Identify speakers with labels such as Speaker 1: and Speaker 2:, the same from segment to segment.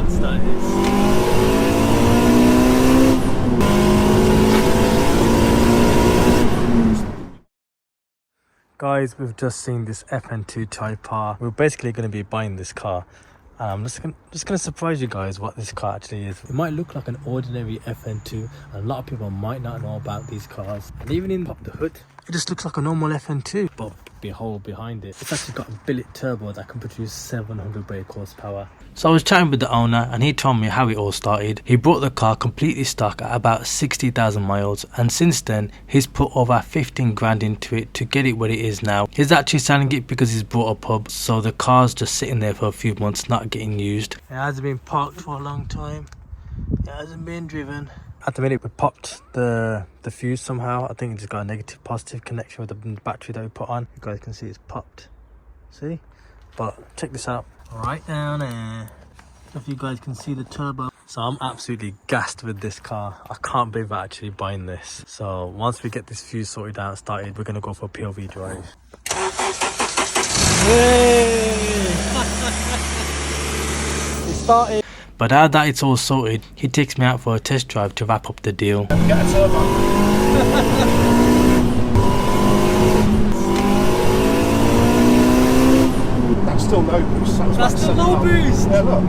Speaker 1: nuts, that is. Guys, we've just seen this FN2 Type R. We're basically going to be buying this car. I'm just gonna surprise you guys what this car actually is. It might look like an ordinary FN2, and a lot of people might not know about these cars. And even in the hood, it just looks like a normal FN2. But behold, behind it, it's actually got a billet turbo that can produce 700 brake horsepower. So I was chatting with the owner and he told me how it all started. He brought the car completely stock at about 60,000 miles, and since then he's put over 15 grand into it to get it where it is now. He's actually selling it because he's bought a pub, so the car's just sitting there for a few months not getting used. It hasn't been parked for a long time. It hasn't been driven. At the minute we popped the fuse somehow. I think it's got a negative positive connection with the battery that we put on. You guys can see it's popped. See? But check this out. Right down there, if you guys can see the turbo. So I'm absolutely gassed with this car. I can't believe I'm actually buying this. So once we get this fuse sorted out and started, we're gonna go for a POV drive. Hey! It started. But now that it's all sorted, he takes me out for a test drive to wrap up the deal.
Speaker 2: Get a turbo. Still low boost.
Speaker 1: That's still low boost.
Speaker 2: Yeah, look.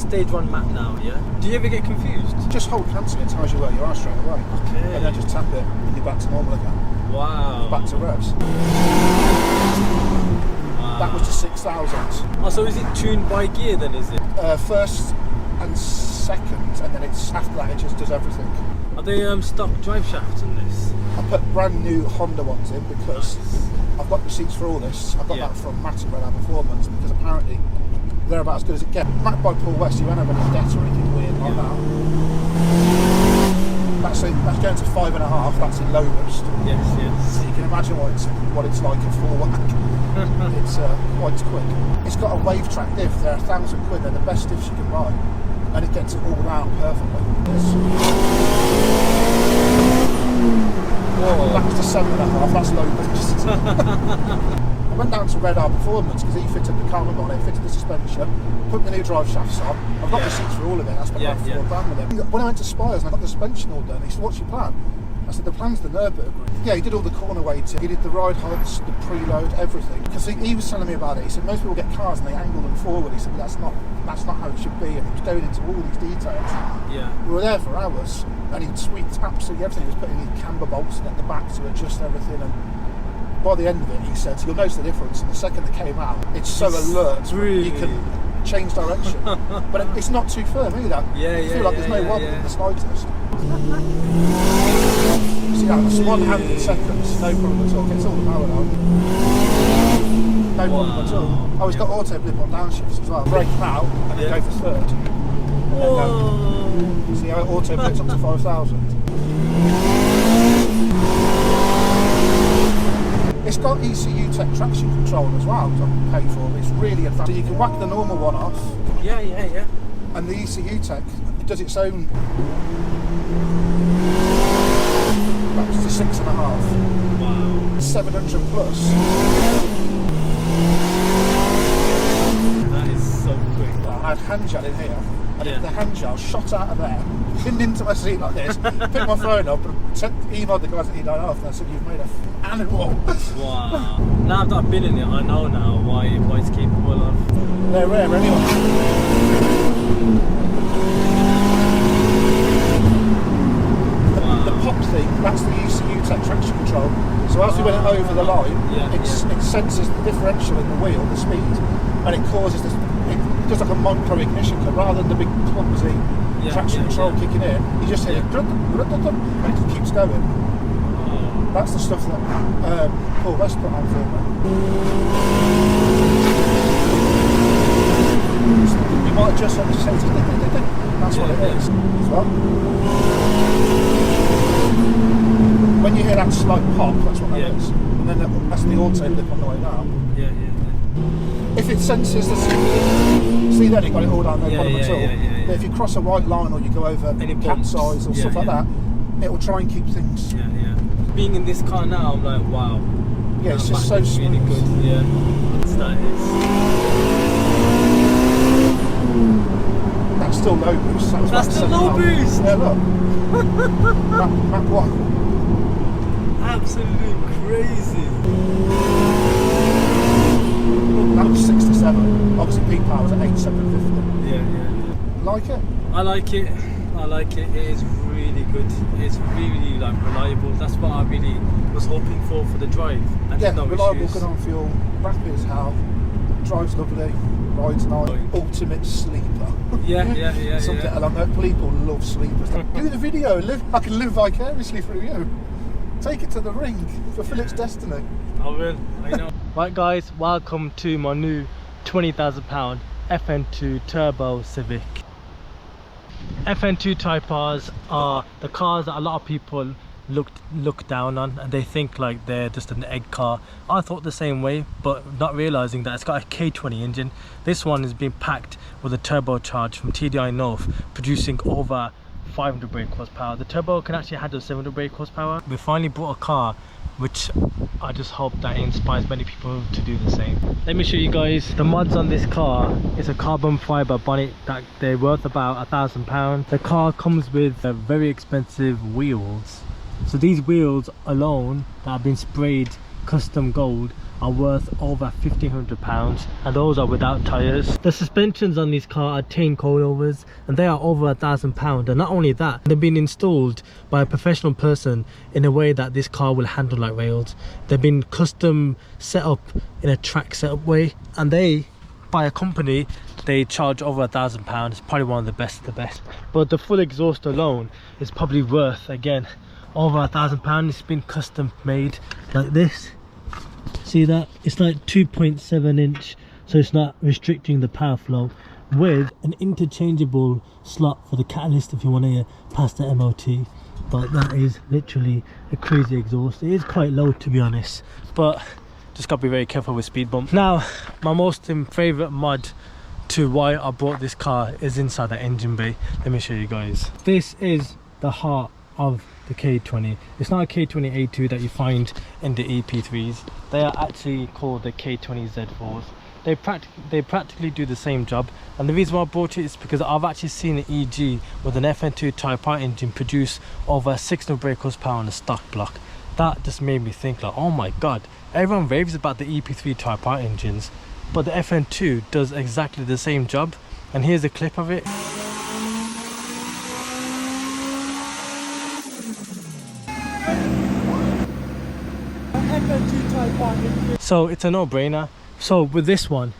Speaker 1: Stage 1 map now, yeah? Do you ever get confused?
Speaker 2: Just hold cancel, it tells you where you are straight away.
Speaker 1: Okay.
Speaker 2: And then just tap it and you're back to normal again.
Speaker 1: Wow.
Speaker 2: Back to revs.
Speaker 1: Wow.
Speaker 2: That was to 6,000.
Speaker 1: Oh, so is it tuned by gear then, is it?
Speaker 2: First and second, and then it's after that it just does everything.
Speaker 1: Are they stock drive shafts in this?
Speaker 2: I put brand new Honda ones in because I've got receipts for all this. I got that from Matt and Red Hat Performance because apparently they're about as good as it gets. Matt by Paul West, he went over any debt or anything weird like that. That's going to 5.5. That's in low boost.
Speaker 1: Yes, yes.
Speaker 2: So you can imagine what it's like in full whack. It's quite quick. It's got a wave track diff. They're £1,000. They're the best diffs you can buy, and it gets it all out perfectly. That was to 7.5. That's low boost. I went down to Red Hat Performance because he fitted the carbon on it, fitted the suspension, put the new drive shafts on. I've got receipts for all of it. I spent about £4 with him. When I went to Spires and I got the suspension all done, he said, "What's your plan?" I said, "The plan's the Nürburgring." Yeah, he did all the corner weighting, he did the ride heights, the preload, everything. Because he was telling me about it. He said most people get cars and they angle them forward. He said, "That's not how it should be." And he was going into all these details.
Speaker 1: Yeah.
Speaker 2: We were there for hours, and he'd tweaked absolutely everything. He was putting these camber bolts in at the back to adjust everything. And by the end of it, he said, "You'll notice the difference." And the second it came out, it's so alert.
Speaker 1: Really?
Speaker 2: You can change direction, but it's not too firm either. You feel like there's no wobble in the slightest. See, that's 1 hand in seconds, no problem at all. Gets all the power out. No problem at all. Oh, it's got auto blip on downshifts as well. Brake now and then go for third.
Speaker 1: Whoa.
Speaker 2: See how it auto blips up to 5,000. It's got ECU Tech traction control as well, which I can pay for. It's really advanced. So you can whack the normal one off.
Speaker 1: Yeah.
Speaker 2: And the ECU Tech, it does its own. That's to 6.5.
Speaker 1: Wow.
Speaker 2: 700 plus.
Speaker 1: That is so quick.
Speaker 2: I had hand gel in here. And the hand gel shot out of there, pinned into my seat like this, picked my phone up and emailed the guys at E9 and I said, "You've made a animal."
Speaker 1: Wow. Now that I've been in it, I know now why it's capable of.
Speaker 2: They're rare anyway. The pop thing, that's the ECU Tech traction control. So as we went over the line, it senses the differential in the wheel, the speed, and it causes this. It does like a micro ignition cut rather than the big clumsy traction control kicking in. You just hear it, and it just keeps going. That's the stuff that Paul West put on for me. You might adjust on the sensors. That's what it is as well. When you hear that slight pop, that's what that is. And then that's the auto blip on the way down.
Speaker 1: Yeah.
Speaker 2: If it senses the see then it got it all down, no problem at all. But if you cross a white line or you go over any cat's eyes or stuff like that, it will try and keep things.
Speaker 1: Being in this car now, I'm like, wow.
Speaker 2: Yeah, it's just so smooth.
Speaker 1: Really good. Yeah. It's nice.
Speaker 2: still low boost.
Speaker 1: That's still low boost.
Speaker 2: Yeah, look. Map 1.
Speaker 1: Absolutely crazy.
Speaker 2: That was 67. Obviously, peak power was at 8750.
Speaker 1: Yeah.
Speaker 2: Like it?
Speaker 1: I like it. It is really good. It's really like reliable. That's what I really was hoping for the drive. And
Speaker 2: Yeah,
Speaker 1: no
Speaker 2: reliable,
Speaker 1: issues.
Speaker 2: good on fuel, rapid as hell, drives lovely, rides nice, ultimate sleeper.
Speaker 1: Yeah.
Speaker 2: Something along that. People love sleepers. Do the video. I can live vicariously through you. Take it to the ring. Fulfill its destiny.
Speaker 1: I will. I know. Right, guys. Welcome to my new £20,000 FN2 Turbo Civic. FN2 Type Rs are the cars that a lot of people look down on, and they think like they're just an egg car. I thought the same way, but not realizing that it's got a K20 engine. This one is being packed with a turbocharged from TDI North, producing over 500 brake horsepower. The turbo can actually handle 700 brake horsepower. We finally bought a car which I just hope that it inspires many people to do the same. Let me show you guys the mods on this car. It's a carbon fiber bonnet that they're worth about £1,000. The car comes with very expensive wheels. So these wheels alone that have been sprayed custom gold are worth over £1,500, and those are without tyres. The suspensions on this car are 10 coilovers, and they are over £1,000. And not only that, they've been installed by a professional person in a way that this car will handle like rails. They've been custom set up in a track setup way, and they, by a company, they charge over £1,000. It's probably one of the best of the best. But the full exhaust alone is probably worth, again, over £1,000. It's been custom made like this. See that? It's like 2.7 inch, so it's not restricting the power flow, with an interchangeable slot for the catalyst if you want to pass the MOT. But that is literally a crazy exhaust. It is quite low, to be honest, but just got to be very careful with speed bumps. Now, my most favourite mod to why I bought this car is inside the engine bay. Let me show you guys. This is the heart of the K20. It's not a K20 A2 that you find in the EP3s. They are actually called the K20 Z4s. They practically do the same job, and the reason why I bought it is because I've actually seen an EG with an FN2 Type R engine produce over 600 brake horsepower on a stock block. That just made me think like, oh my god, everyone raves about the EP3 Type R engines, but the FN2 does exactly the same job. And here's a clip of it. So it's a no-brainer. So with this one,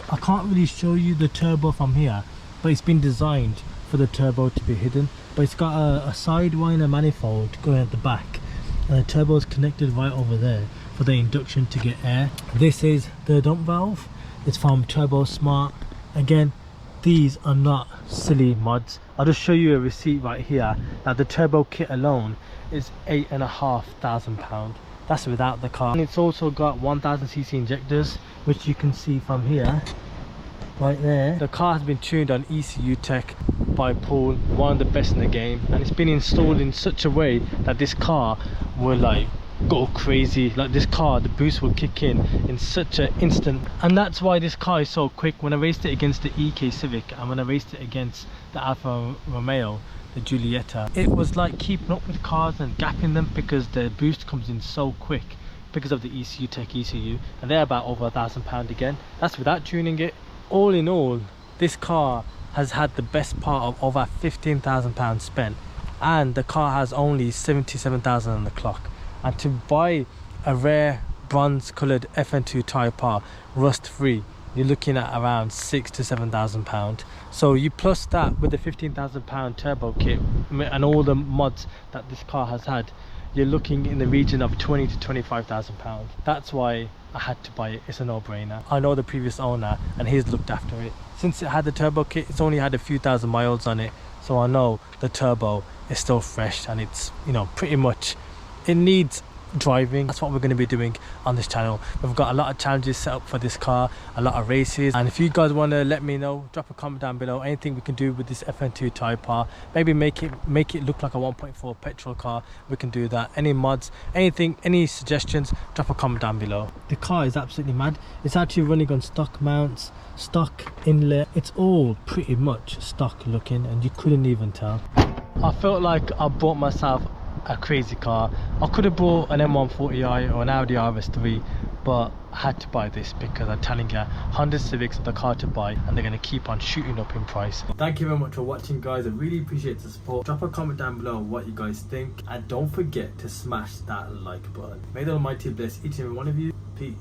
Speaker 1: I can't really show you the turbo from here, but it's been designed for the turbo to be hidden. But it's got a sidewinder manifold going at the back, and the turbo is connected right over there for the induction to get air. This is the dump valve. It's from Turbo Smart. Again, these are not silly mods. I'll just show you a receipt right here that the turbo kit alone is £8,500. That's without the car. And it's also got 1000cc injectors, which you can see from here, right there. The car has been tuned on ECU Tech by Paul, one of the best in the game, and it's been installed in such a way that this car will like go crazy. Like this car, the boost will kick in such an instant, and that's why this car is so quick. When I raced it against the EK Civic and when I raced it against the Alfa Romeo, the Giulietta, it was like keeping up with cars and gapping them, because the boost comes in so quick because of the ECU Tech ECU, and they're about over £1,000 again. That's without tuning it. All in all, this car has had the best part of over £15,000 spent, and the car has only 77,000 on the clock. And to buy a rare bronze coloured FN2 Type R rust free, you're looking at around £6,000 to £7,000. So you plus that with the £15,000 turbo kit and all the mods that this car has had, you're looking in the region of £20,000 to £25,000. That's why I had to buy it. It's a no-brainer. I know the previous owner, and he's looked after it. Since it had the turbo kit, it's only had a few thousand miles on it, so I know the turbo is still fresh, and it's, you know, pretty much, it needs driving. That's what we're going to be doing on this channel. We've got a lot of challenges set up for this car, a lot of races, and if you guys want to let me know, drop a comment down below. Anything we can do with this FN2 Type R, maybe make it look like a 1.4 petrol car, we can do that. Any mods, anything, any suggestions, drop a comment down below. The car is absolutely mad. It's actually running on stock mounts, stock inlet. It's all pretty much stock looking, and you couldn't even tell. I felt like I bought myself a crazy car. I could have bought an M140i or an Audi RS3, but I had to buy this because I'm telling you, Honda Civics are the car to buy, and they're going to keep on shooting up in price. Thank you very much for watching, guys. I really appreciate the support. Drop a comment down below what you guys think, and don't forget to smash that like button. May the Almighty bless each and every one of you. Peace.